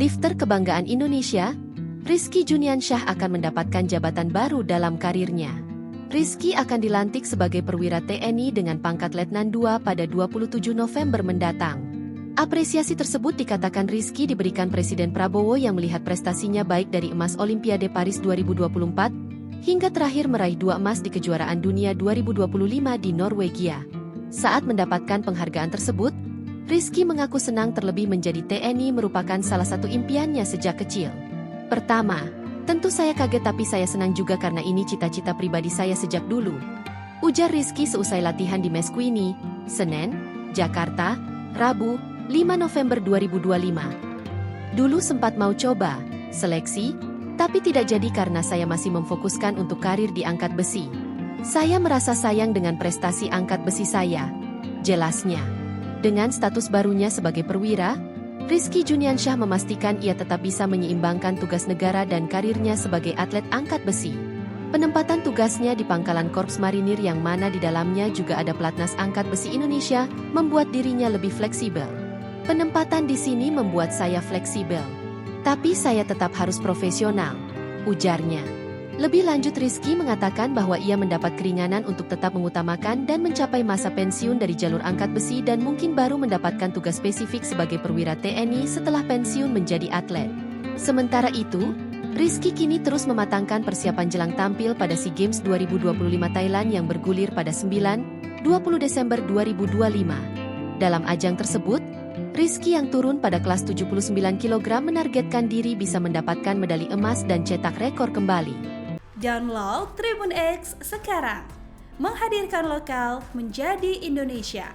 lifter kebanggaan Indonesia, Rizky Juniansyah akan mendapatkan jabatan baru dalam karirnya. Rizky akan dilantik sebagai perwira TNI dengan pangkat Letnan II pada 27 November mendatang. Apresiasi tersebut dikatakan Rizky diberikan Presiden Prabowo yang melihat prestasinya baik dari emas Olimpiade Paris 2024, hingga terakhir meraih 2 emas di kejuaraan dunia 2025 di Norwegia. Saat mendapatkan penghargaan tersebut, Rizky mengaku senang terlebih menjadi TNI merupakan salah satu impiannya sejak kecil. Pertama, tentu saya kaget tapi saya senang juga karena ini cita-cita pribadi saya sejak dulu. Ujar Rizky seusai latihan di Meskwini, Senen, Jakarta, Rabu, 5 November 2025. Dulu sempat mau coba seleksi, tapi tidak jadi karena saya masih memfokuskan untuk karir di angkat besi. Saya merasa sayang dengan prestasi angkat besi saya, jelasnya. Dengan status barunya sebagai perwira, Rizky Juniansyah memastikan ia tetap bisa menyeimbangkan tugas negara dan karirnya sebagai atlet angkat besi. Penempatan tugasnya di Pangkalan Korps Marinir yang mana di dalamnya juga ada Pelatnas Angkat Besi Indonesia, membuat dirinya lebih fleksibel. Penempatan di sini membuat saya fleksibel. Tapi saya tetap harus profesional, ujarnya. Lebih lanjut Rizky mengatakan bahwa ia mendapat keringanan untuk tetap mengutamakan dan mencapai masa pensiun dari jalur angkat besi dan mungkin baru mendapatkan tugas spesifik sebagai perwira TNI setelah pensiun menjadi atlet. Sementara itu, Rizky kini terus mematangkan persiapan jelang tampil pada SEA Games 2025 Thailand yang bergulir pada 9-20 Desember 2025. Dalam ajang tersebut, Rizky yang turun pada kelas 79 kg menargetkan diri bisa mendapatkan medali emas dan cetak rekor kembali. Download Tribun X sekarang, menghadirkan lokal menjadi Indonesia.